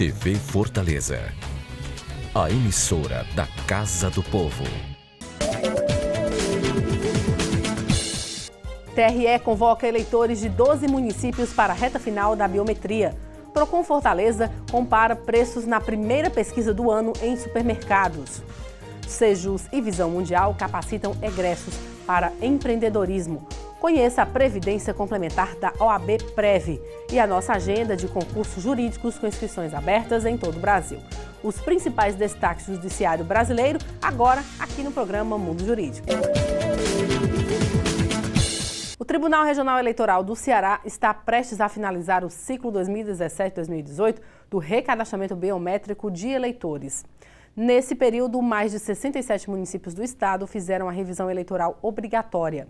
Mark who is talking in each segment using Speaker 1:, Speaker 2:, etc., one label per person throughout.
Speaker 1: TV Fortaleza, a emissora da Casa do Povo.
Speaker 2: TRE convoca eleitores de 12 municípios para a reta final da biometria. Procon Fortaleza compara preços na primeira pesquisa do ano em supermercados. Sejus e Visão Mundial capacitam egressos para empreendedorismo. Conheça a Previdência Complementar da OAB Prev e a nossa agenda de concursos jurídicos com inscrições abertas em todo o Brasil. Os principais destaques do judiciário brasileiro, agora aqui no programa Mundo Jurídico. O Tribunal Regional Eleitoral do Ceará está prestes a finalizar o ciclo 2017-2018 do recadastramento biométrico de eleitores. Nesse período, mais de 67 municípios do estado fizeram a revisão eleitoral obrigatória.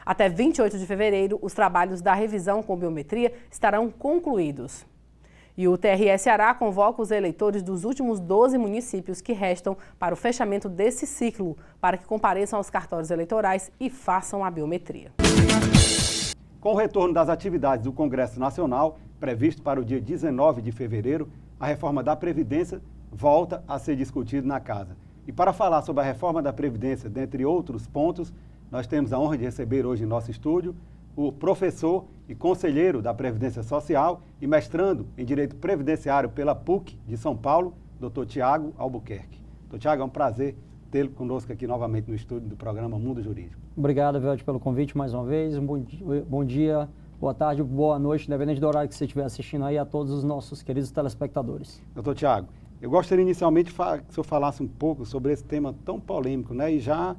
Speaker 2: Até 28 de fevereiro, os trabalhos da revisão com biometria estarão concluídos. E o TRE Ceará convoca os eleitores dos últimos 12 municípios que restam para o fechamento desse ciclo, para que compareçam aos cartórios eleitorais e façam a biometria.
Speaker 3: Com o retorno das atividades do Congresso Nacional, previsto para o dia 19 de fevereiro, a reforma da Previdência volta a ser discutida na Casa. E para falar sobre a reforma da Previdência, dentre outros pontos, nós temos a honra de receber hoje em nosso estúdio o professor e conselheiro da Previdência Social e mestrando em Direito Previdenciário pela PUC de São Paulo, Dr. Tiago Albuquerque. Dr. Tiago, é um prazer tê-lo conosco aqui novamente no estúdio do programa Mundo Jurídico.
Speaker 4: Obrigado, Velti, pelo convite mais uma vez. Bom dia, boa tarde, boa noite, independente do horário que você estiver assistindo aí, a todos os nossos queridos telespectadores.
Speaker 3: Dr. Tiago, eu gostaria inicialmente que o senhor falasse um pouco sobre esse tema tão polêmico, né? E já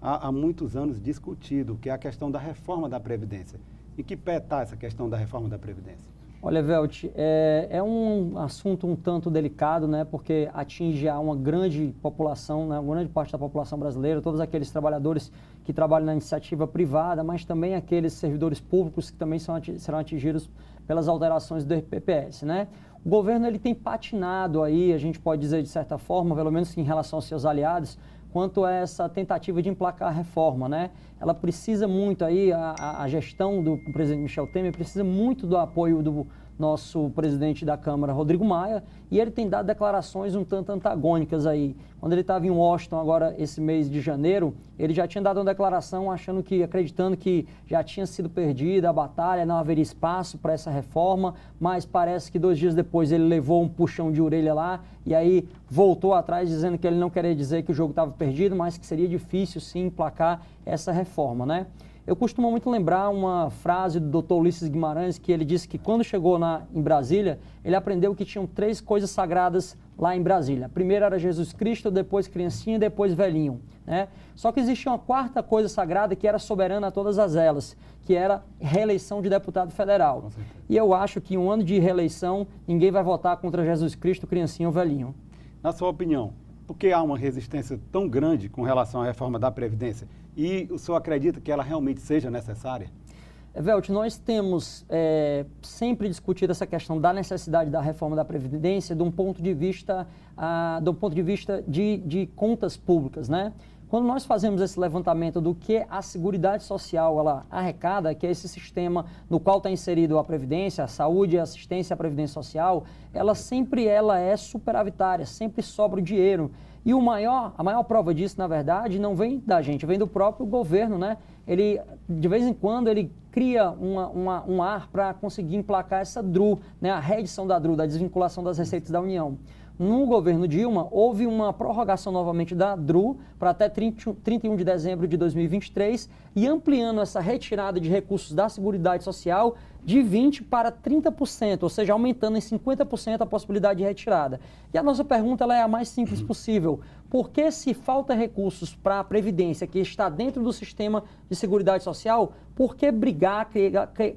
Speaker 3: há muitos anos discutido, que é a questão da reforma da Previdência. Em que pé está essa questão da reforma da Previdência?
Speaker 4: Olha, Velti, é um assunto um tanto delicado, né? Porque atinge a uma grande população, né? Uma grande parte da população brasileira, todos aqueles trabalhadores que trabalham na iniciativa privada, mas também aqueles servidores públicos que também serão atingidos pelas alterações do RPPS, né? O governo ele tem patinado aí, a gente pode dizer de certa forma, pelo menos em relação aos seus aliados, quanto a essa tentativa de emplacar a reforma, né? Ela precisa muito aí, a gestão do presidente Michel Temer precisa muito do apoio do nosso presidente da Câmara, Rodrigo Maia, e ele tem dado declarações um tanto antagônicas aí. Quando ele estava em Washington agora esse mês de janeiro, ele já tinha dado uma declaração acreditando que já tinha sido perdida a batalha, não haveria espaço para essa reforma, mas parece que 2 dias depois ele levou um puxão de orelha lá e aí voltou atrás dizendo que ele não queria dizer que o jogo estava perdido, mas que seria difícil sim emplacar essa reforma, né? Eu costumo muito lembrar uma frase do Dr. Ulisses Guimarães, que ele disse que quando chegou em Brasília, ele aprendeu que tinham 3 coisas sagradas lá em Brasília. A primeira era Jesus Cristo, depois criancinha e depois velhinho, né? Só que existia uma 4ª coisa sagrada que era soberana a todas elas, que era reeleição de deputado federal. E eu acho que em um ano de reeleição, ninguém vai votar contra Jesus Cristo, criancinha ou velhinho.
Speaker 3: Na sua opinião, por que há uma resistência tão grande com relação à reforma da Previdência? E o senhor acredita que ela realmente seja necessária?
Speaker 4: Velti, nós temos sempre discutido essa questão da necessidade da reforma da Previdência de um ponto de vista, de contas públicas, né? Quando nós fazemos esse levantamento do que a Seguridade Social ela arrecada, que é esse sistema no qual está inserido a Previdência, a saúde, a assistência à Previdência Social, ela é superavitária, sempre sobra o dinheiro. E a maior prova disso, na verdade, não vem da gente, vem do próprio governo, né? Ele, de vez em quando, ele cria um ar para conseguir emplacar essa DRU, né? A reedição da DRU, da desvinculação das receitas da União. No governo Dilma, houve uma prorrogação novamente da DRU para até 31 de dezembro de 2023 e ampliando essa retirada de recursos da Seguridade Social de 20% para 30%, ou seja, aumentando em 50% a possibilidade de retirada. E a nossa pergunta ela é a mais simples possível. Por que, se falta recursos para a Previdência, que está dentro do sistema de Seguridade Social, por que brigar,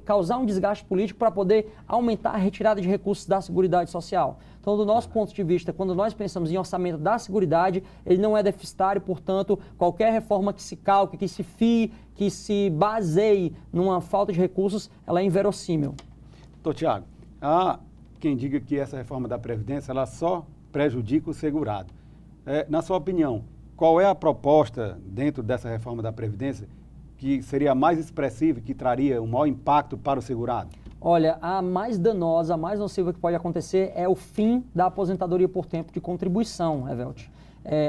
Speaker 4: causar um desgaste político para poder aumentar a retirada de recursos da Seguridade Social? Então, do nosso ponto de vista, quando nós pensamos em orçamento da Seguridade, ele não é deficitário, portanto, qualquer reforma que se calque, que se fie, que se baseie numa falta de recursos, ela é inverossímil.
Speaker 3: Doutor Tiago, há quem diga que essa reforma da Previdência ela só prejudica o segurado. Na sua opinião, qual é a proposta dentro dessa reforma da Previdência que seria mais expressiva e que traria um maior impacto para o segurado?
Speaker 4: Olha, a mais danosa, a mais nociva que pode acontecer é o fim da aposentadoria por tempo de contribuição, Evelt.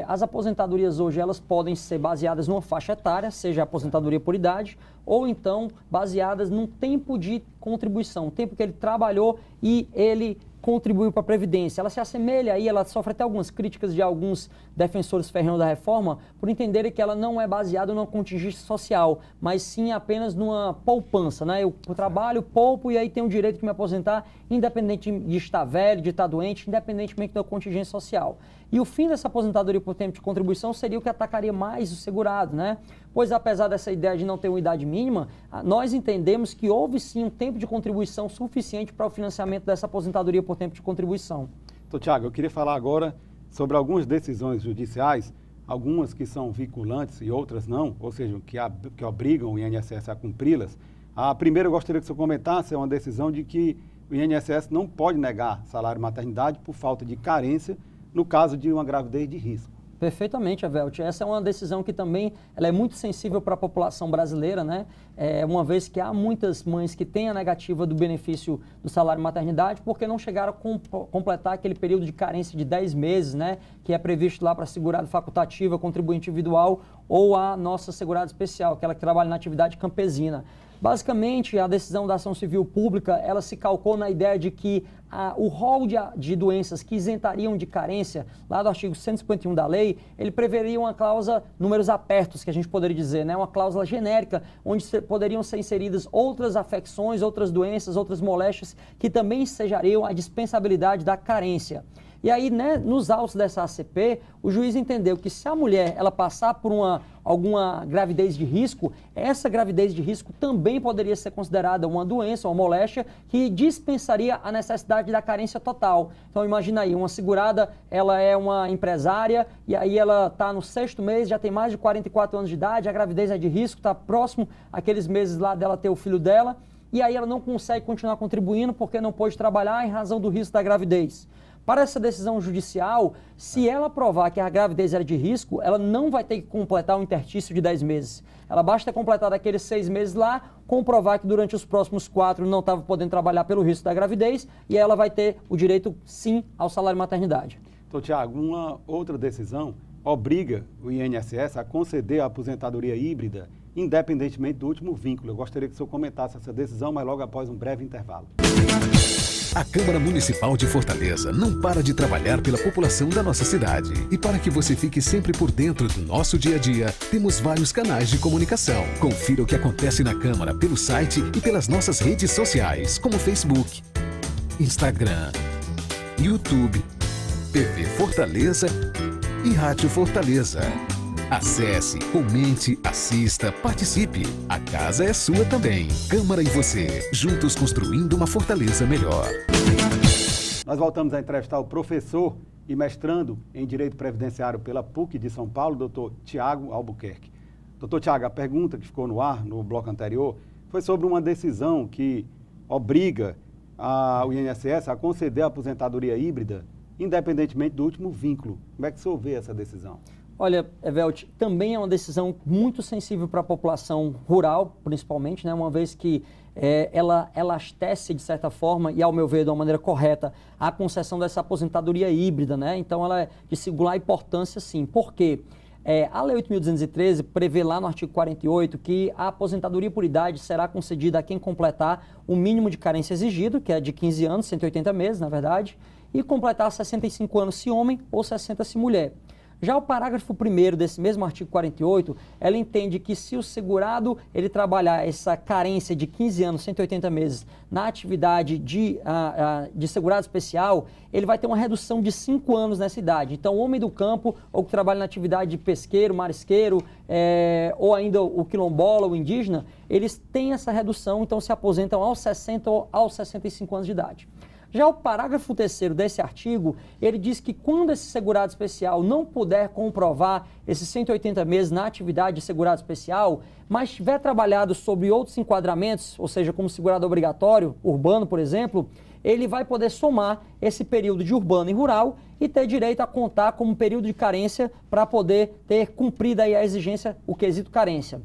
Speaker 4: As aposentadorias hoje, elas podem ser baseadas numa faixa etária, seja a aposentadoria por idade, ou então baseadas num tempo de contribuição, o tempo que ele trabalhou e ele contribuiu para a Previdência. Ela se assemelha aí, ela sofre até algumas críticas de alguns defensores ferrenhos da reforma, por entenderem que ela não é baseada numa contingência social, mas sim apenas numa poupança, né? Eu trabalho, poupo e aí tenho o direito de me aposentar, independente de estar velho, de estar doente, independentemente da contingência social. E o fim dessa aposentadoria por tempo de contribuição seria o que atacaria mais o segurado, né? Pois apesar dessa ideia de não ter uma idade mínima, nós entendemos que houve sim um tempo de contribuição suficiente para o financiamento dessa aposentadoria por tempo de contribuição.
Speaker 3: Então, Tiago, eu queria falar agora sobre algumas decisões judiciais, algumas que são vinculantes e outras não, ou seja, que obrigam o INSS a cumpri-las. A primeira, eu gostaria que você comentasse, é uma decisão de que o INSS não pode negar salário maternidade por falta de carência no caso de uma gravidez de risco.
Speaker 4: Perfeitamente, Evelt. Essa é uma decisão que também ela é muito sensível para a população brasileira, né? Uma vez que há muitas mães que têm a negativa do benefício do salário maternidade porque não chegaram a completar aquele período de carência de 10 meses, né? Que é previsto lá para a segurada facultativa, contribuinte individual ou a nossa segurada especial, aquela que trabalha na atividade campesina. Basicamente, a decisão da ação civil pública, ela se calcou na ideia de que o rol de doenças que isentariam de carência, lá do artigo 151 da lei, ele preveria uma cláusula, números apertos, que a gente poderia dizer, né? Uma cláusula genérica, onde poderiam ser inseridas outras afecções, outras doenças, outras moléstias, que também ensejariam a dispensabilidade da carência. E aí, né, nos autos dessa ACP, o juiz entendeu que se a mulher ela passar por alguma gravidez de risco, essa gravidez de risco também poderia ser considerada uma doença, uma moléstia, que dispensaria a necessidade da carência total. Então, imagina aí, uma segurada, ela é uma empresária, e aí ela está no 6º mês, já tem mais de 44 anos de idade, a gravidez é de risco, está próximo àqueles meses lá dela ter o filho dela, e aí ela não consegue continuar contribuindo porque não pôde trabalhar em razão do risco da gravidez. Para essa decisão judicial, se ela provar que a gravidez era de risco, ela não vai ter que completar um interstício de 10 meses. Ela basta completar aqueles 6 meses lá, comprovar que durante os próximos 4 não estava podendo trabalhar pelo risco da gravidez e ela vai ter o direito, sim, ao salário maternidade.
Speaker 3: Então, Tiago, uma outra decisão obriga o INSS a conceder a aposentadoria híbrida, independentemente do último vínculo. Eu gostaria que o senhor comentasse essa decisão, mas logo após um breve intervalo.
Speaker 1: A Câmara Municipal de Fortaleza não para de trabalhar pela população da nossa cidade. E para que você fique sempre por dentro do nosso dia a dia, temos vários canais de comunicação. Confira o que acontece na Câmara pelo site e pelas nossas redes sociais, como Facebook, Instagram, YouTube, TV Fortaleza e Rádio Fortaleza. Acesse, comente, assista, participe. A casa é sua também. Câmara e você, juntos construindo uma Fortaleza melhor.
Speaker 3: Nós voltamos a entrevistar o professor e mestrando em Direito Previdenciário pela PUC de São Paulo, doutor Tiago Albuquerque. Doutor Tiago, a pergunta que ficou no ar no bloco anterior foi sobre uma decisão que obriga o INSS a conceder a aposentadoria híbrida, independentemente do último vínculo. Como é que o senhor vê essa decisão?
Speaker 4: Olha, Evelt, também é uma decisão muito sensível para a população rural, principalmente, né? Uma vez que ela elastece, de certa forma, e ao meu ver, de uma maneira correta, a concessão dessa aposentadoria híbrida, né? Então, ela é de singular importância, sim. Por quê? A Lei 8.213 prevê lá no artigo 48 que a aposentadoria por idade será concedida a quem completar o mínimo de carência exigido, que é de 15 anos, 180 meses, na verdade, e completar 65 anos se homem ou 60 se mulher. Já o parágrafo 1º desse mesmo artigo 48, ela entende que se o segurado ele trabalhar essa carência de 15 anos, 180 meses, na atividade de segurado especial, ele vai ter uma redução de 5 anos nessa idade. Então, o homem do campo, ou que trabalha na atividade de pesqueiro, marisqueiro, ou ainda o quilombola, o indígena, eles têm essa redução, então se aposentam aos 60 ou aos 65 anos de idade. Já o parágrafo 3º desse artigo, ele diz que quando esse segurado especial não puder comprovar esses 180 meses na atividade de segurado especial, mas tiver trabalhado sobre outros enquadramentos, ou seja, como segurado obrigatório, urbano, por exemplo, ele vai poder somar esse período de urbano e rural e ter direito a contar como período de carência para poder ter cumprido aí a exigência, o quesito carência.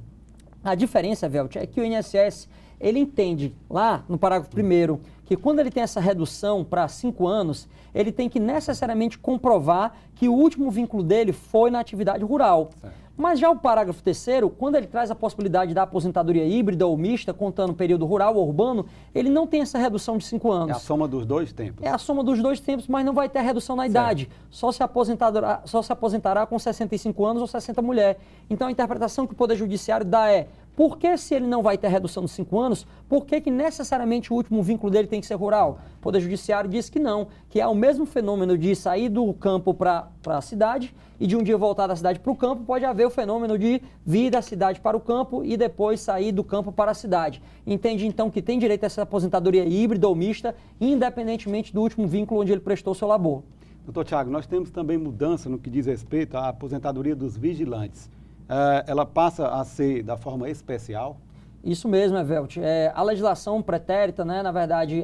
Speaker 4: A diferença, Velt, é que o INSS ele entende, lá no parágrafo 1º, que quando ele tem essa redução para 5 anos, ele tem que necessariamente comprovar que o último vínculo dele foi na atividade rural. Certo. Mas já o parágrafo 3º, quando ele traz a possibilidade da aposentadoria híbrida ou mista, contando período rural ou urbano, ele não tem essa redução de 5 anos.
Speaker 3: É a soma dos dois tempos.
Speaker 4: É a soma dos dois tempos, mas não vai ter a redução na idade. Só se aposentará com 65 anos ou 60 mulher. Então a interpretação que o Poder Judiciário dá é: por que, se ele não vai ter redução de 5 anos, por que necessariamente o último vínculo dele tem que ser rural? O Poder Judiciário diz que não, que é o mesmo fenômeno de sair do campo para a cidade e de um dia voltar da cidade para o campo, pode haver o fenômeno de vir da cidade para o campo e depois sair do campo para a cidade. Entende então que tem direito a essa aposentadoria híbrida ou mista, independentemente do último vínculo onde ele prestou seu labor.
Speaker 3: Doutor Tiago, nós temos também mudança no que diz respeito à aposentadoria dos vigilantes. Ela passa a ser da forma especial?
Speaker 4: Isso mesmo, Evelt. A legislação pretérita, né, na verdade,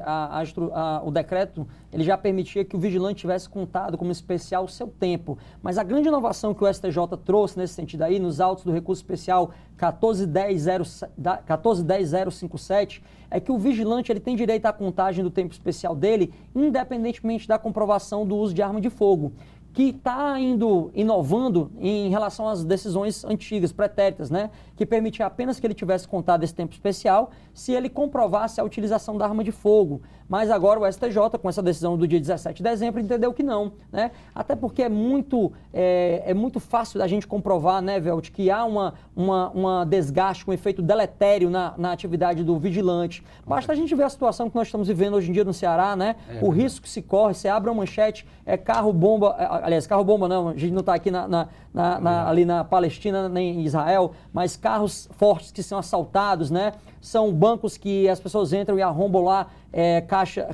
Speaker 4: o decreto, ele já permitia que o vigilante tivesse contado como especial o seu tempo. Mas a grande inovação que o STJ trouxe nesse sentido aí, nos autos do recurso especial 14.10.057, é que o vigilante ele tem direito à contagem do tempo especial dele, independentemente da comprovação do uso de arma de fogo, que está inovando em relação às decisões antigas, pretéritas, né? Que permitia apenas que ele tivesse contado esse tempo especial se ele comprovasse a utilização da arma de fogo. Mas agora o STJ, com essa decisão do dia 17 de dezembro, entendeu que não, né? Até porque é muito fácil da gente comprovar, né, Velt, que há uma desgaste, um efeito deletério na atividade do vigilante. Basta a gente ver a situação que nós estamos vivendo hoje em dia no Ceará, né? O risco que se corre, você abre uma manchete, carro-bomba, aliás, carro-bomba não, a gente não está aqui ali na Palestina, nem em Israel, mas carros fortes que são assaltados, né? São bancos que as pessoas entram e arrombam lá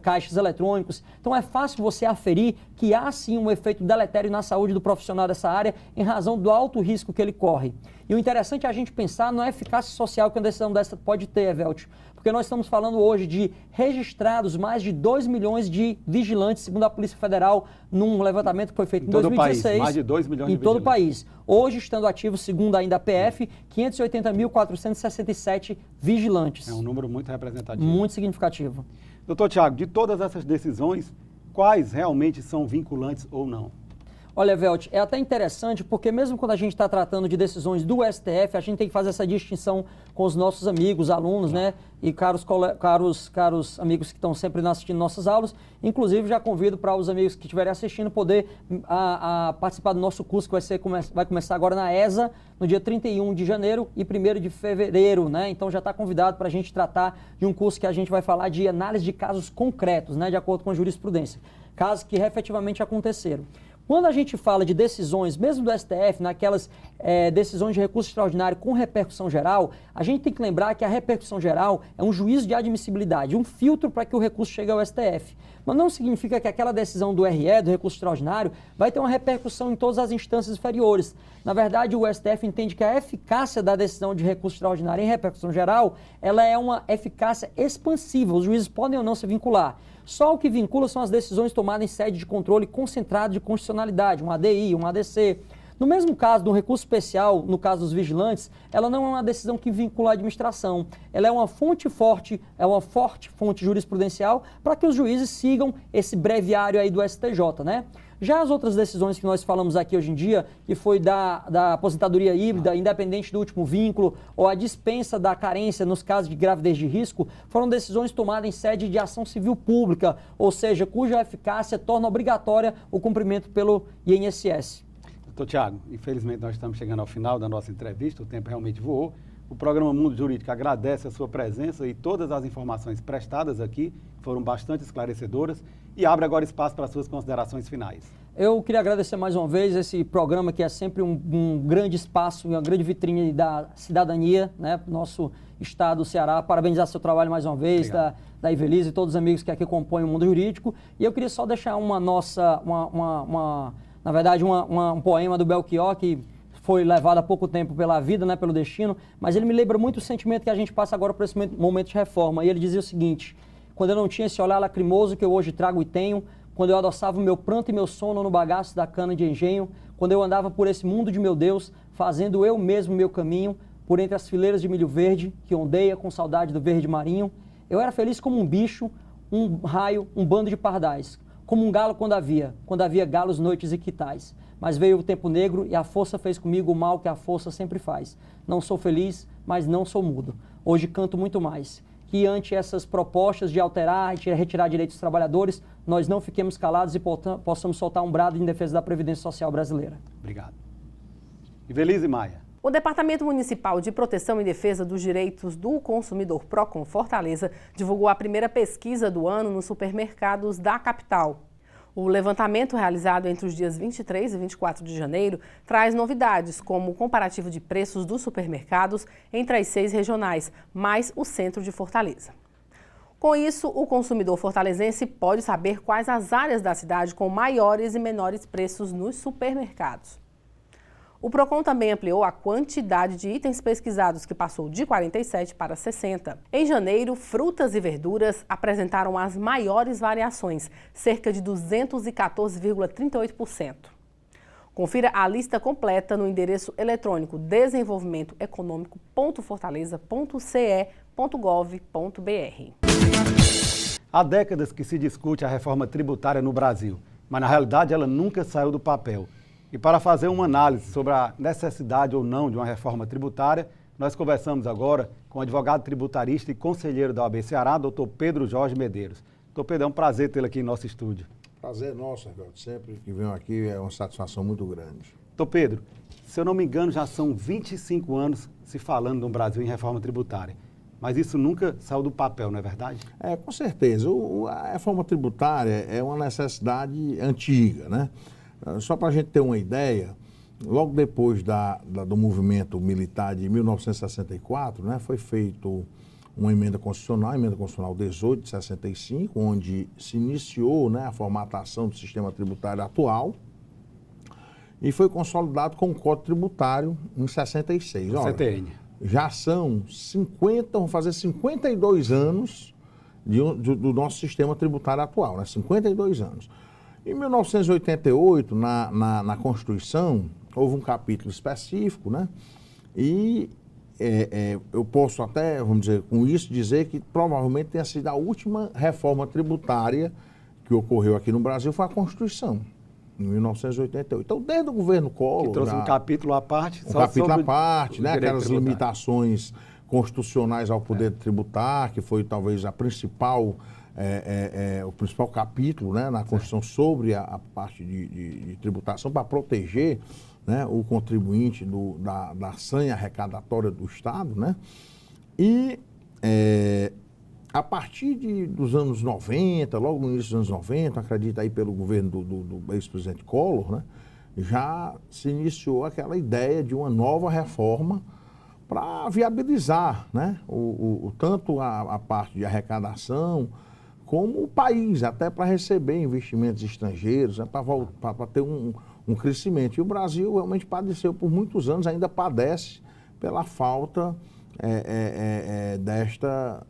Speaker 4: caixas eletrônicos. Então é fácil você aferir que há sim um efeito deletério na saúde do profissional dessa área em razão do alto risco que ele corre. E o interessante é a gente pensar na eficácia social que uma decisão dessa pode ter, Evelt, porque nós estamos falando hoje de registrados mais de 2 milhões de vigilantes, segundo a Polícia Federal, num levantamento que foi feito em 2016.
Speaker 3: País, mais de 2 milhões
Speaker 4: em todo o país. Hoje, estando ativo, segundo ainda a PF, 580.467 vigilantes.
Speaker 3: É um número muito representativo.
Speaker 4: Muito significativo.
Speaker 3: Doutor Tiago, de todas essas decisões, quais realmente são vinculantes ou não?
Speaker 4: Olha, Velt, é até interessante porque mesmo quando a gente está tratando de decisões do STF, a gente tem que fazer essa distinção com os nossos amigos, alunos, né? E caros amigos que estão sempre assistindo nossas aulas. Inclusive, já convido para os amigos que estiverem assistindo poder participar do nosso curso que vai começar agora na ESA, no dia 31 de janeiro e 1º de fevereiro, né? Então já está convidado para a gente tratar de um curso que a gente vai falar de análise de casos concretos, né? De acordo com a jurisprudência. Casos que efetivamente aconteceram. Quando a gente fala de decisões, mesmo do STF, naquelas decisões de recurso extraordinário com repercussão geral, a gente tem que lembrar que a repercussão geral é um juízo de admissibilidade, um filtro para que o recurso chegue ao STF. Mas não significa que aquela decisão do RE, do recurso extraordinário, vai ter uma repercussão em todas as instâncias inferiores. Na verdade, o STF entende que a eficácia da decisão de recurso extraordinário em repercussão geral, ela é uma eficácia expansiva, os juízes podem ou não se vincular. Só o que vincula são as decisões tomadas em sede de controle concentrado de constitucionalidade, um ADI, um ADC. No mesmo caso do recurso especial, no caso dos vigilantes, ela não é uma decisão que vincula a administração. Ela é uma fonte forte, fonte jurisprudencial para que os juízes sigam esse breviário aí do STJ, né? Já as outras decisões que nós falamos aqui hoje em dia, que foi da aposentadoria híbrida, independente do último vínculo, ou a dispensa da carência nos casos de gravidez de risco, foram decisões tomadas em sede de ação civil pública, ou seja, cuja eficácia torna obrigatória o cumprimento pelo INSS.
Speaker 3: Doutor Tiago, infelizmente nós estamos chegando ao final da nossa entrevista, o tempo realmente voou. O programa Mundo Jurídico agradece a sua presença e todas as informações prestadas aqui foram bastante esclarecedoras e abre agora espaço para as suas considerações finais.
Speaker 4: Eu queria agradecer mais uma vez esse programa que é sempre um grande espaço, uma grande vitrine da cidadania, né, para o nosso estado, o Ceará. Parabenizar seu trabalho mais uma vez, da Ivelise e todos os amigos que aqui compõem o Mundo Jurídico. E eu queria só deixar um poema do Belchior que foi levado há pouco tempo pela vida, né, pelo destino, mas ele me lembra muito o sentimento que a gente passa agora por esse momento de reforma. E ele dizia o seguinte: quando eu não tinha esse olhar lacrimoso que eu hoje trago e tenho, quando eu adoçava o meu pranto e meu sono no bagaço da cana de engenho, quando eu andava por esse mundo de meu Deus, fazendo eu mesmo meu caminho, por entre as fileiras de milho verde, que ondeia com saudade do verde marinho. Eu era feliz como um bicho, um raio, um bando de pardais, como um galo quando havia galos, noites e quitais. Mas veio o tempo negro e a força fez comigo o mal que a força sempre faz. Não sou feliz, mas não sou mudo. Hoje canto muito mais. Que ante essas propostas de alterar e retirar direitos dos trabalhadores, nós não fiquemos calados e possamos soltar um brado em defesa da Previdência Social brasileira.
Speaker 3: Obrigado. Ivelise Maia.
Speaker 2: O Departamento Municipal de Proteção e Defesa dos Direitos do Consumidor Procon Fortaleza divulgou a primeira pesquisa do ano nos supermercados da capital. O levantamento realizado entre os dias 23 e 24 de janeiro traz novidades, como o comparativo de preços dos supermercados entre as 6 regionais, mais o centro de Fortaleza. Com isso, o consumidor fortalezense pode saber quais as áreas da cidade com maiores e menores preços nos supermercados. O Procon também ampliou a quantidade de itens pesquisados, que passou de 47 para 60. Em janeiro, frutas e verduras apresentaram as maiores variações, cerca de 214,38%. Confira a lista completa no endereço eletrônico desenvolvimentoeconômico.fortaleza.ce.gov.br.
Speaker 3: Há décadas que se discute a reforma tributária no Brasil, mas na realidade ela nunca saiu do papel. E para fazer uma análise sobre a necessidade ou não de uma reforma tributária, nós conversamos agora com o advogado tributarista e conselheiro da OAB Ceará, doutor Pedro Jorge Medeiros. Doutor Pedro, é um prazer tê-lo aqui em nosso estúdio.
Speaker 5: Prazer nosso, Arnaldo. Sempre que venho aqui é uma satisfação muito grande.
Speaker 3: Doutor Pedro, se eu não me engano, já são 25 anos se falando no Brasil em reforma tributária. Mas isso nunca saiu do papel, não é verdade?
Speaker 5: Com certeza. A reforma tributária é uma necessidade antiga, né? Só para a gente ter uma ideia, logo depois do movimento militar de 1964, né, foi feita uma emenda constitucional, a emenda constitucional 18 de 65, onde se iniciou, né, a formatação do sistema tributário atual e foi consolidado com o Código Tributário em 66.
Speaker 3: O CTN.
Speaker 5: Já são 50, vão fazer 52 anos do nosso sistema tributário atual, né, 52 anos. Em 1988, na Constituição, houve um capítulo específico, né? E eu posso até, vamos dizer, com isso, dizer que provavelmente tenha sido a última reforma tributária que ocorreu aqui no Brasil, foi a Constituição, em 1988. Então, desde o governo Collor...
Speaker 3: Que trouxe um capítulo à parte.
Speaker 5: Um capítulo à parte, né? Aquelas limitações constitucionais ao poder tributar, que foi talvez a principal... o principal capítulo, né, na Constituição sobre a parte de tributação para proteger, né, o contribuinte da sanha arrecadatória do Estado, né? E a partir dos anos 90, logo no início dos anos 90, acredito aí pelo governo do ex-presidente Collor, né, já se iniciou aquela ideia de uma nova reforma para viabilizar, né, tanto a parte de arrecadação, como o país, até para receber investimentos estrangeiros, né, para ter um crescimento. E o Brasil realmente padeceu por muitos anos, ainda padece pela falta desta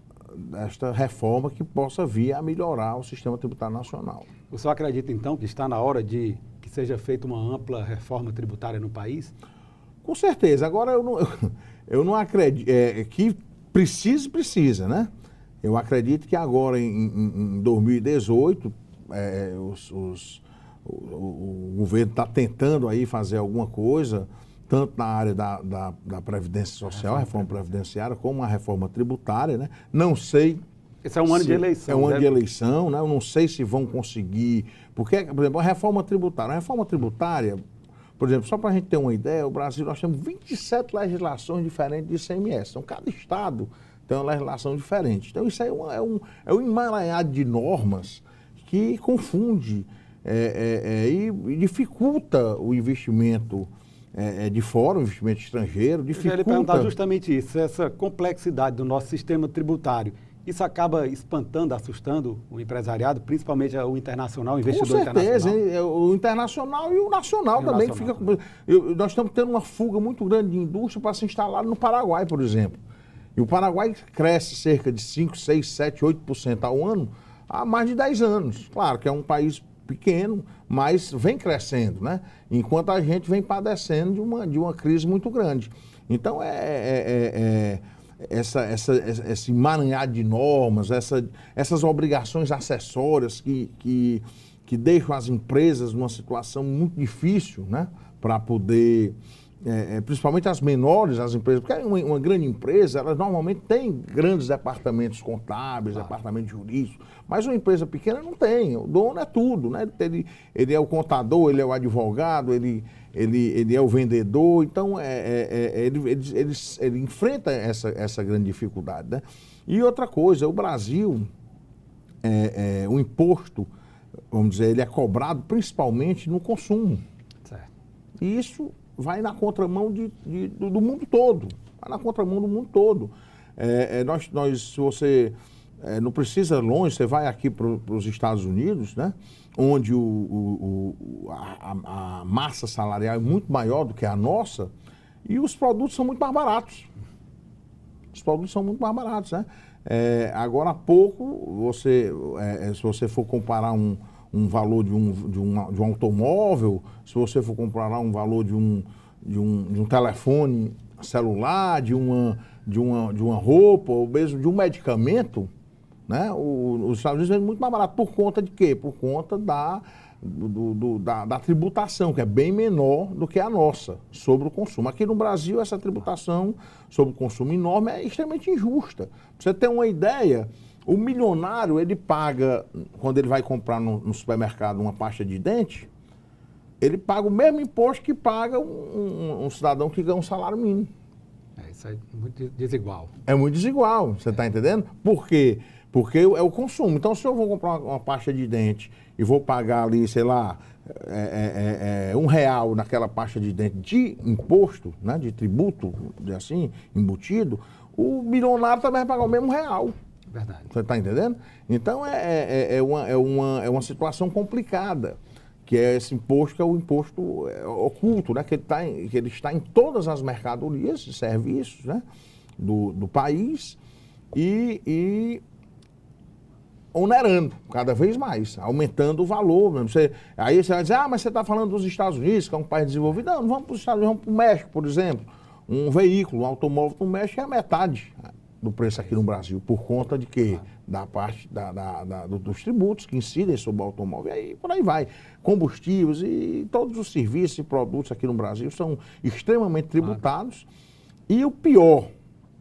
Speaker 5: reforma que possa vir a melhorar o sistema tributário nacional.
Speaker 3: O senhor acredita, então, que está na hora de que seja feita uma ampla reforma tributária no país?
Speaker 5: Com certeza. Agora, eu não acredito que precisa, né? Eu acredito que agora, em 2018, o governo está tentando aí fazer alguma coisa, tanto na área da Previdência Social, a reforma previdenciária, como a reforma tributária, né? Não sei...
Speaker 3: Esse é um ano de eleição.
Speaker 5: É um ano de eleição, né? Eu não sei se vão conseguir... Porque, por exemplo, a reforma tributária, por exemplo, só para a gente ter uma ideia, o Brasil, nós temos 27 legislações diferentes de ICMS. Então, cada estado tem uma legislação diferente. Então, isso aí é um emaranhado de normas que confunde e dificulta o investimento de fora, o investimento estrangeiro, dificulta... Eu ia lhe perguntar
Speaker 3: justamente isso, essa complexidade do nosso sistema tributário. Isso acaba espantando, assustando o empresariado, principalmente o internacional, o investidor internacional?
Speaker 5: Com certeza, o internacional e o nacional também. Nós estamos tendo uma fuga muito grande de indústria para se instalar no Paraguai, por exemplo. E o Paraguai cresce cerca de 5, 6, 7, 8% ao ano há mais de 10 anos. Claro que é um país pequeno, mas vem crescendo, né? Enquanto a gente vem padecendo de uma crise muito grande. Então, esse emaranhado de normas, essas obrigações acessórias que deixam as empresas numa situação muito difícil, né? Para poder, principalmente as menores, as empresas, porque uma grande empresa, elas normalmente tem grandes departamentos contábeis, departamentos jurídicos, mas uma empresa pequena não tem, o dono é tudo, né? Ele é o contador, ele é o advogado, ele é o vendedor, então ele enfrenta essa grande dificuldade, né? E outra coisa, o Brasil, o imposto, vamos dizer, ele é cobrado principalmente no consumo.
Speaker 3: Certo.
Speaker 5: E isso vai na contramão do mundo todo. Vai na contramão do mundo todo. Se você não precisa ir longe, você vai aqui para os Estados Unidos, né? Onde a massa salarial é muito maior do que a nossa, e os produtos são muito mais baratos. Os produtos são muito mais baratos, né? Agora há pouco, se você for comparar um valor de um automóvel, se você for comparar um valor de um telefone celular, de uma roupa, ou mesmo de um medicamento, né? Os Estados Unidos é muito mais barato. Por conta de quê? Por conta da tributação, que é bem menor do que a nossa, sobre o consumo. Aqui no Brasil, essa tributação sobre o consumo enorme é extremamente injusta. Pra você ter uma ideia, o milionário, ele paga, quando ele vai comprar no supermercado uma pasta de dente, ele paga o mesmo imposto que paga um cidadão que ganha um salário mínimo.
Speaker 3: Isso é muito desigual.
Speaker 5: É muito desigual, você está entendendo? Por quê? Porque é o consumo. Então, se eu vou comprar uma pasta de dente e vou pagar ali, sei lá, R$1 naquela pasta de dente de imposto, né, de tributo, assim, embutido, o milionário também vai pagar o mesmo R$1.
Speaker 3: Verdade.
Speaker 5: Você está entendendo? Então, é uma situação complicada, que é esse imposto, que é o imposto oculto, né, que ele está em todas as mercadorias e serviços, né, do país e onerando cada vez mais, aumentando o valor. Aí você vai dizer, mas você está falando dos Estados Unidos, que é um país desenvolvido. Não vamos para os Estados Unidos, vamos para o México, por exemplo. Um veículo, um automóvel no México é a metade do preço aqui no Brasil, por conta de quê? Da parte dos tributos que incidem sobre o automóvel, e aí por aí vai. Combustíveis e todos os serviços e produtos aqui no Brasil são extremamente tributados. E o pior,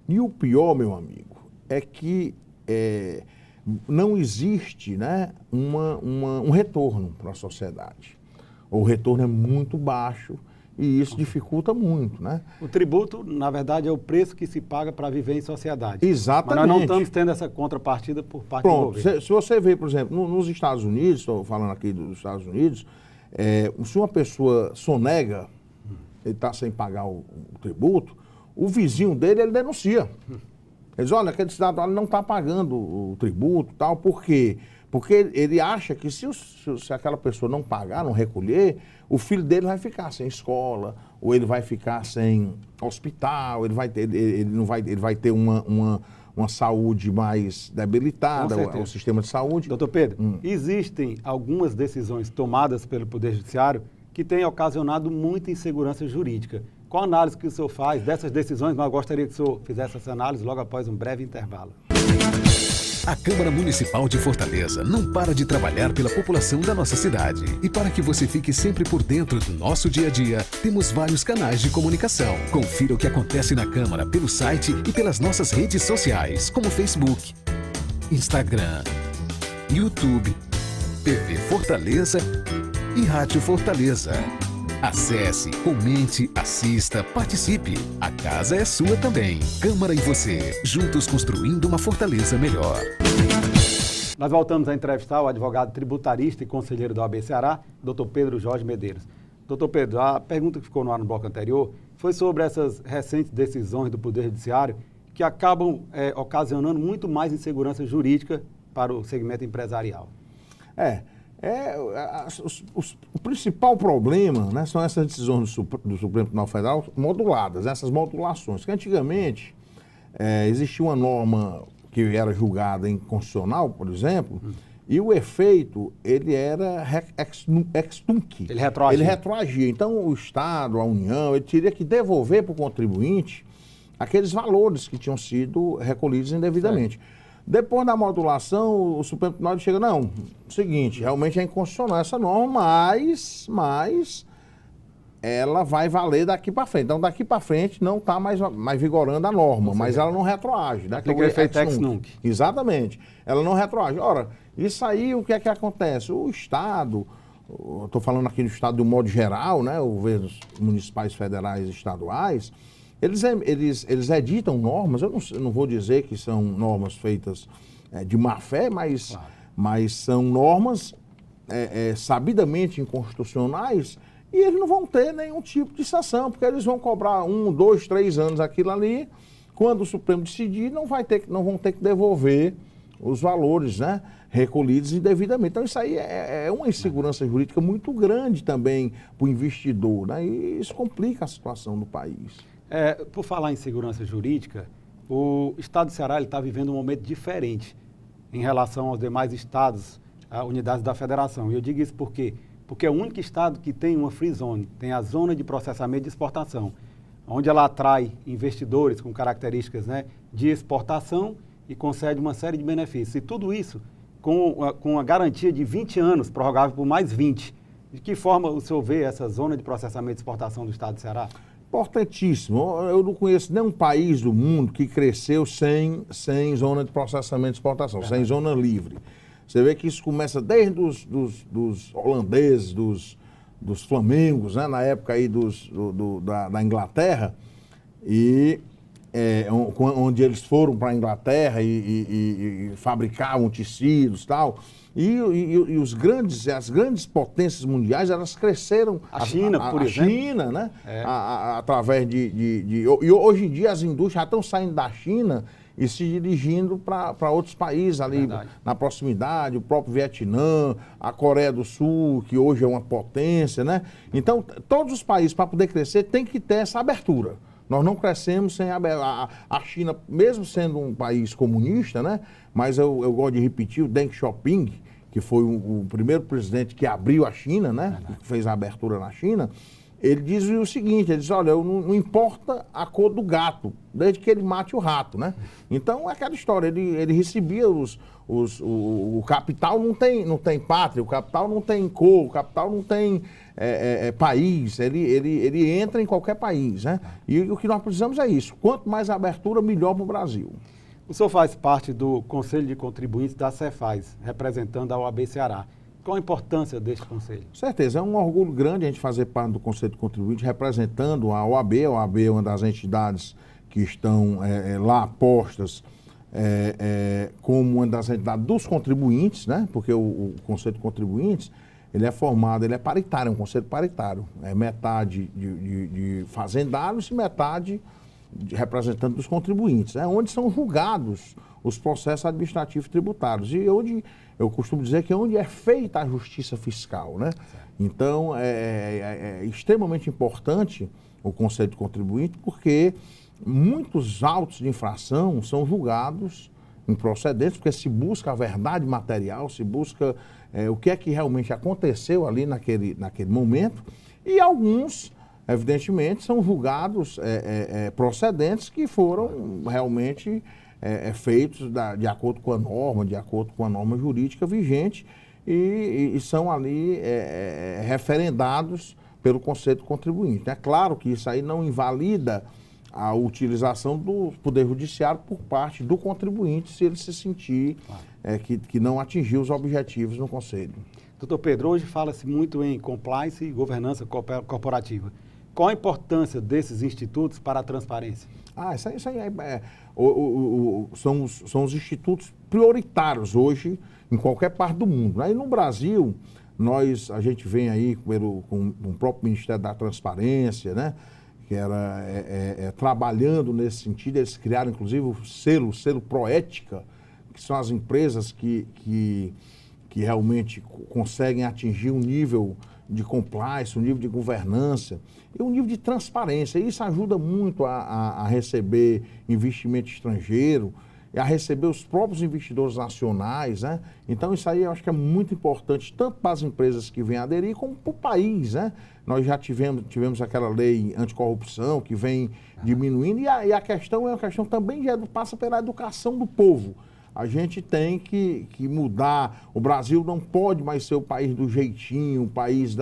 Speaker 5: meu amigo, é que não existe, né, um retorno para a sociedade. O retorno é muito baixo e isso dificulta muito, né?
Speaker 3: O tributo, na verdade, é o preço que se paga para viver em sociedade.
Speaker 5: Exatamente.
Speaker 3: Mas nós não estamos tendo essa contrapartida por parte do governo.
Speaker 5: Se você vê, por exemplo, nos Estados Unidos, estou falando aqui dos Estados Unidos, se uma pessoa sonega, ele está sem pagar o tributo, o vizinho dele, ele denuncia. Ele diz, olha, aquele cidadão não está pagando o tributo e tal, por quê? Porque ele acha que se aquela pessoa não pagar, não recolher, o filho dele vai ficar sem escola, ou ele vai ficar sem hospital, ele vai ter uma saúde mais debilitada, o sistema de saúde.
Speaker 3: Doutor Pedro, existem algumas decisões tomadas pelo Poder Judiciário que têm ocasionado muita insegurança jurídica. Qual a análise que o senhor faz dessas decisões? Mas eu gostaria que o senhor fizesse essa análise logo após um breve intervalo.
Speaker 1: A Câmara Municipal de Fortaleza não para de trabalhar pela população da nossa cidade. E para que você fique sempre por dentro do nosso dia a dia, temos vários canais de comunicação. Confira o que acontece na Câmara pelo site e pelas nossas redes sociais, como Facebook, Instagram, YouTube, TV Fortaleza e Rádio Fortaleza. Acesse, comente, assista, participe. A casa é sua também. Câmara e você, juntos construindo uma Fortaleza melhor.
Speaker 3: Nós voltamos a entrevistar o advogado tributarista e conselheiro da OAB Ceará, Dr. Pedro Jorge Medeiros. Doutor Pedro, a pergunta que ficou no ar no bloco anterior foi sobre essas recentes decisões do Poder Judiciário que acabam ocasionando muito mais insegurança jurídica para o segmento empresarial.
Speaker 5: O principal problema, né, são essas decisões do Supremo Tribunal Federal moduladas, essas modulações, que antigamente existia uma norma que era julgada inconstitucional, por exemplo, E o efeito, ele era ex tunc.
Speaker 3: Ele retroagia.
Speaker 5: Ele retroagia. Então, o Estado, a União, ele teria que devolver para o contribuinte aqueles valores que tinham sido recolhidos indevidamente. Depois da modulação, o Supremo Tribunal chega, não, seguinte, realmente é inconstitucional essa norma, mas ela vai valer daqui para frente. Então, daqui para frente não está mais vigorando a norma, mas ela não retroage. Né?
Speaker 3: Tem o efeito ex nunc.
Speaker 5: Exatamente. Ela não retroage. Ora, isso aí, o que é que acontece? O Estado, estou falando aqui do Estado de um modo geral, né? Os governos municipais, federais e estaduais, eles editam normas, eu não vou dizer que são normas feitas de má fé, mas são normas sabidamente inconstitucionais, e eles não vão ter nenhum tipo de sanção, porque eles vão cobrar 1, 2, 3 anos aquilo ali. Quando o Supremo decidir, não vão ter que devolver os valores, né, recolhidos indevidamente. Então isso aí é uma insegurança jurídica muito grande também para o investidor, né, e isso complica a situação do país.
Speaker 3: Por falar em segurança jurídica, o Estado do Ceará está vivendo um momento diferente em relação aos demais estados, unidades da federação. E eu digo isso por quê? Porque é o único estado que tem uma free zone, tem a zona de processamento de exportação, onde ela atrai investidores com características, né, de exportação e concede uma série de benefícios. E tudo isso com a garantia de 20 anos, prorrogável por mais 20. De que forma o senhor vê essa zona de processamento de exportação do Estado do Ceará?
Speaker 5: Importantíssimo. Eu não conheço nenhum país do mundo que cresceu sem zona de processamento de exportação, sem zona livre. Você vê que isso começa desde dos holandeses, dos flamengos, né, na época aí da Inglaterra, e onde eles foram para a Inglaterra e fabricavam tecidos e tal. E as grandes potências mundiais, elas cresceram.
Speaker 3: A China, por exemplo.
Speaker 5: A China, né? Através E hoje em dia as indústrias já estão saindo da China e se dirigindo para outros países ali na proximidade, o próprio Vietnã, a Coreia do Sul, que hoje é uma potência, né? Então, todos os países, para poder crescer, tem que ter essa abertura. Nós não crescemos sem a China, mesmo sendo um país comunista, né? Mas eu gosto de repetir, o Deng Xiaoping, que foi o primeiro presidente que abriu a China, né? Que fez a abertura na China. Ele diz o seguinte, ele diz, olha, não importa a cor do gato, desde que ele mate o rato, né? Então, é aquela história, ele recebia o capital não tem pátria, o capital não tem cor, o capital não tem país, ele entra em qualquer país, né? E o que nós precisamos é isso, quanto mais abertura, melhor para o Brasil.
Speaker 3: O senhor faz parte do Conselho de Contribuintes da Cefaz, representando a OAB Ceará. Qual a importância deste conselho?
Speaker 5: Certeza, é um orgulho grande a gente fazer parte do Conselho de Contribuintes representando a OAB. A OAB é uma das entidades que estão lá postas como uma das entidades dos contribuintes, né? Porque o Conselho de Contribuintes, ele é formado, ele é paritário, é um conselho paritário. É metade de fazendários e metade de representantes dos contribuintes. É onde são julgados os processos administrativos tributários. E onde, eu costumo dizer que é onde é feita a justiça fiscal, né? Então, é extremamente importante o Conselho de Contribuinte, porque muitos autos de infração são julgados improcedentes, porque se busca a verdade material, se busca o que é que realmente aconteceu ali naquele momento, e alguns, evidentemente, são julgados procedentes que foram realmente feitos de acordo com a norma, de acordo com a norma jurídica vigente, e são ali referendados pelo Conselho de Contribuinte. É claro que isso aí não invalida a utilização do Poder Judiciário por parte do contribuinte, se ele se sentir que não atingiu os objetivos no Conselho.
Speaker 3: Doutor Pedro, hoje fala-se muito em compliance e governança corporativa. Qual a importância desses institutos para a transparência?
Speaker 5: Isso aí são os institutos prioritários hoje em qualquer parte do mundo. Aí no Brasil, a gente vem aí com o próprio Ministério da Transparência, né? Que era trabalhando nesse sentido. Eles criaram, inclusive, o selo Proética, que são as empresas que realmente conseguem atingir um nível de compliance, um nível de governança e um nível de transparência. Isso ajuda muito a receber investimento estrangeiro. a receber os próprios investidores nacionais, né? Então isso aí eu acho que é muito importante, tanto para as empresas que vêm aderir, como para o país, né? Nós já tivemos aquela lei anticorrupção que vem diminuindo, e a questão é uma questão também passa pela educação do povo. A gente tem que mudar. O Brasil não pode mais ser o país do jeitinho, o país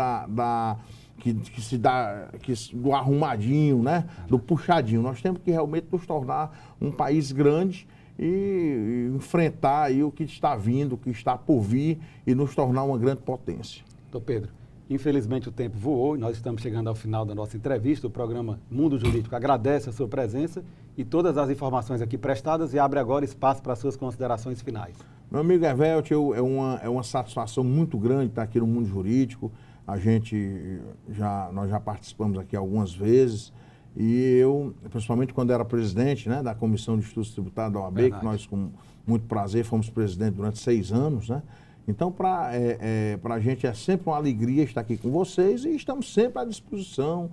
Speaker 5: do arrumadinho, né? Do puxadinho. Nós temos que realmente nos tornar um país grande e enfrentar aí o que está vindo, o que está por vir e nos tornar uma grande potência.
Speaker 3: Doutor Pedro, infelizmente o tempo voou e nós estamos chegando ao final da nossa entrevista. O programa Mundo Jurídico agradece a sua presença e todas as informações aqui prestadas e abre agora espaço para as suas considerações finais.
Speaker 5: Meu amigo Evelt, é uma satisfação muito grande estar aqui no Mundo Jurídico. Nós já participamos aqui algumas vezes e eu, principalmente quando era presidente, né, da Comissão de Estudos Tributários da OAB, que nós com muito prazer fomos presidente durante 6 anos, né? Então, para a gente é sempre uma alegria estar aqui com vocês e estamos sempre à disposição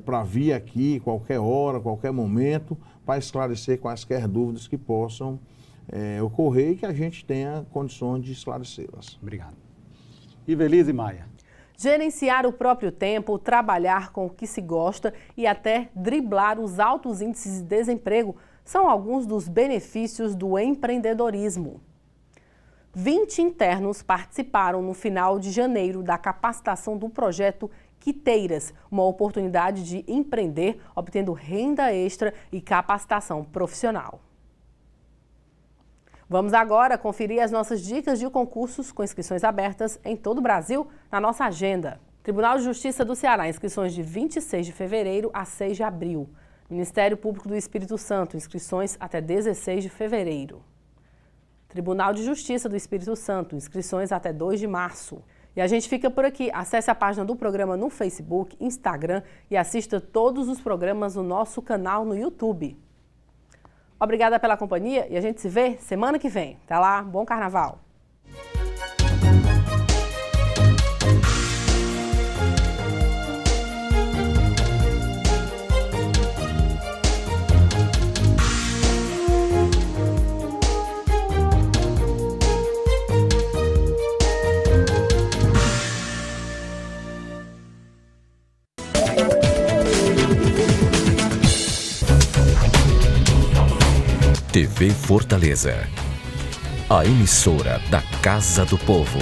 Speaker 5: para vir aqui qualquer hora, qualquer momento, para esclarecer quaisquer dúvidas que possam ocorrer e que a gente tenha condições de esclarecê-las.
Speaker 3: Obrigado. Ivelise Maia.
Speaker 2: Gerenciar o próprio tempo, trabalhar com o que se gosta e até driblar os altos índices de desemprego são alguns dos benefícios do empreendedorismo. 20 internos participaram no final de janeiro da capacitação do projeto Quiteiras, uma oportunidade de empreender, obtendo renda extra e capacitação profissional. Vamos agora conferir as nossas dicas de concursos com inscrições abertas em todo o Brasil na nossa agenda. Tribunal de Justiça do Ceará, inscrições de 26 de fevereiro a 6 de abril. Ministério Público do Espírito Santo, inscrições até 16 de fevereiro. Tribunal de Justiça do Espírito Santo, inscrições até 2 de março. E a gente fica por aqui. Acesse a página do programa no Facebook, Instagram e assista todos os programas no nosso canal no YouTube. Obrigada pela companhia e a gente se vê semana que vem. Até lá, bom carnaval!
Speaker 6: TV Fortaleza, a emissora da Casa do Povo.